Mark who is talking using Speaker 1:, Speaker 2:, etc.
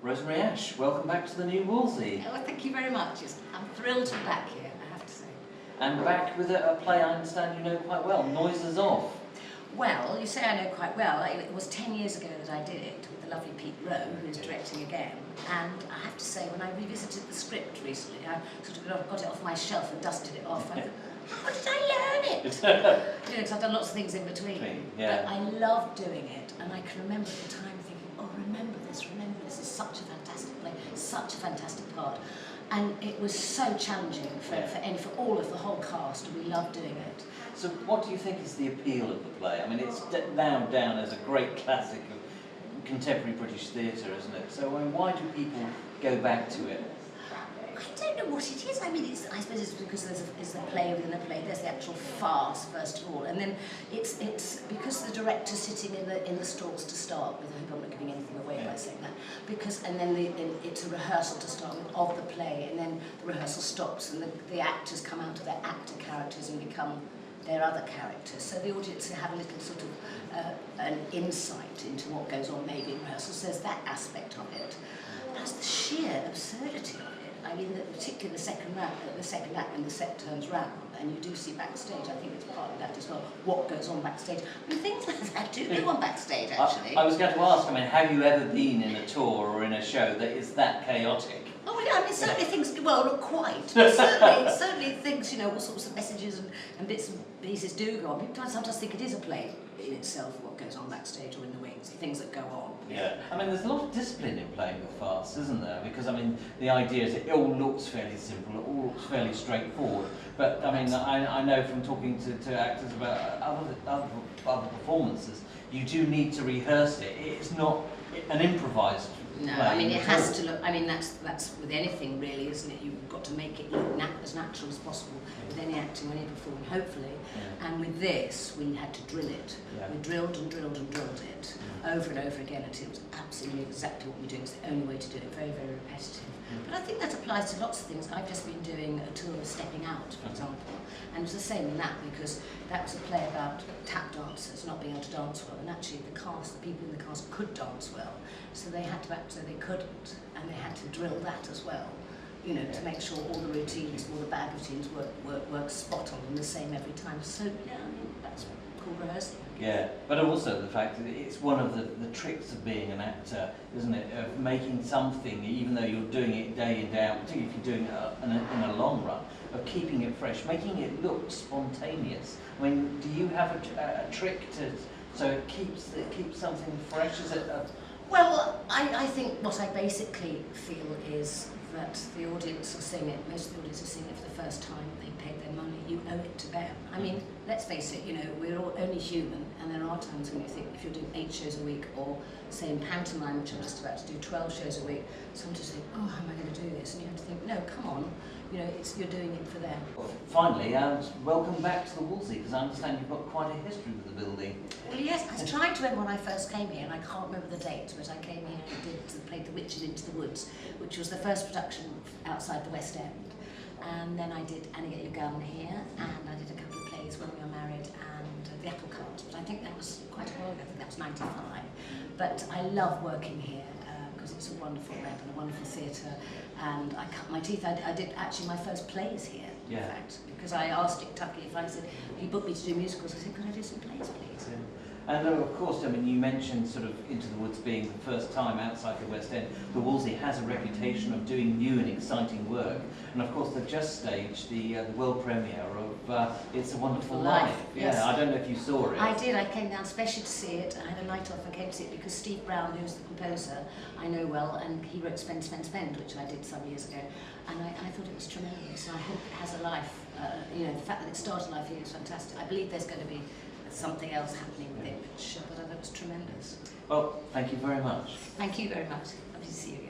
Speaker 1: Rosemary Ashe, welcome back to the new Wolsey.
Speaker 2: Oh, thank you very much. I'm thrilled to be back here, I have to say.
Speaker 1: And back with a play I understand you know quite well, Noises Off.
Speaker 2: Well, you say I know quite well. It was 10 years ago that I did it with the lovely Pete Rowe, who is directing again. And I have to say, when I revisited the script recently, I sort of got it off my shelf and dusted it off. I thought, how did I learn it? Because I've done lots of things in between.
Speaker 1: Yeah.
Speaker 2: But I love doing it, and I can remember at the time thinking, oh, remember this is such a fantastic play, such a fantastic part. And it was so challenging for all of the whole cast, and we loved doing it.
Speaker 1: So what do you think is the appeal of the play? I mean, it's now down as a great classic of contemporary British theatre, isn't it? So I mean, why do people go back to it?
Speaker 2: I don't know what it is. I mean, I suppose it's because there's a play within a play. There's the actual farce first of all, and then it's because the director's sitting in the stalls to start with. I hope I'm not giving anything away by saying that. And then it's a rehearsal to start with of the play, and then the rehearsal stops, and the actors come out of their actor characters and become their other characters. So the audience have a little sort of an insight into what goes on maybe in rehearsals. So there's that aspect of it. Plus the sheer absurdity of it. I mean, particularly the second act when the set turns round and you do see backstage, I think it's partly that as well, what goes on backstage. I mean, things like that do go on backstage, actually.
Speaker 1: I was going to ask, I mean, have you ever been in a tour or in a show that is that chaotic?
Speaker 2: Oh, yeah, I mean, certainly things, well, not quite, but certainly things, you know, all sorts of messages and bits and pieces do go on. People sometimes think it is a play in itself, what goes on backstage or in the wings, things that go on.
Speaker 1: Yeah, I mean, there's a lot of discipline in playing with farce, isn't there? Because, I mean, the idea is it all looks fairly simple, it all looks fairly straightforward. But, I mean, I know from talking to actors about other performances, you do need to rehearse it. It's not an improvised
Speaker 2: No,
Speaker 1: play.
Speaker 2: I mean, it has to look, I mean, that's with anything really, isn't it? You've got to make it look as natural as possible with any acting, when you're performing, hopefully. Yeah. And with this, we had to drill it. Yeah. We drilled and drilled and drilled it over and over again until it was absolutely exactly what we're doing. It's the only way to do it, very, very repetitive. But I think that applies to lots of things. I've just been doing a tour of Stepping Out, for example, and it's the same in that, because that was a play about tap dancers not being able to dance well, and actually the people in the cast could dance well, so they had to act so they couldn't, and they had to drill that as well, you know, to make sure all the routines, all the bad routines work spot on and the same every time. So yeah, I mean, that's called rehearsing.
Speaker 1: Yeah, but also the fact that it's one of the tricks of being an actor, isn't it? Of making something, even though you're doing it day in, day out, particularly if you're doing it in a long run, of keeping it fresh, making it look spontaneous. I mean, do you have a trick so it keeps something fresh? Is it?
Speaker 2: Well, I think what I basically feel is that the audience are seeing it, most of the audience are seeing it for the first time, they paid their money, you owe it to them. I mean, let's face it, you know, we're all only human, and there are times when you think, if you're doing 8 shows a week, or say in pantomime, which I'm just about to do 12 shows a week, someone just think, oh, how am I going to do this? And you have to think, no, come on, you know, you're doing it for them.
Speaker 1: Finally, welcome back to the Wolsey, because I understand you've got quite a history with the building.
Speaker 2: Well, yes, I was trying to remember when I first came here, and I can't remember the date, but I came here and played The Witches Into the Woods, which was the first production outside the West End. And then I did Annie Get Your Gun here, and I did a couple of plays When We Are Married and The Apple Cart, but I think that was quite a while ago, I think that was 95. But I love working here, because it's a wonderful rep and a wonderful theatre, and I cut my teeth. I did actually my first plays here, in fact, because I asked Dick Tuckey if I said, he booked me to do musicals, I said, could I do some plays, please?
Speaker 1: Yeah. And of course, I mean, you mentioned sort of Into the Woods being the first time outside the West End. The Wolsey has a reputation of doing new and exciting work. And of course, they've just staged the world premiere of It's a Wonderful Life.
Speaker 2: Yes.
Speaker 1: Yeah, I don't know if you saw it.
Speaker 2: I did. I came down specially to see it. I had a night off and came to see it because Steve Brown, who's the composer, I know well, and he wrote Spend, Spend, Spend, which I did some years ago. And I thought it was tremendous. I hope it has a life. You know, the fact that it started life here is fantastic. I believe there's going to be something else happening with it, but I thought it was tremendous.
Speaker 1: Well, thank you very much.
Speaker 2: Thank you very much. Lovely to see you.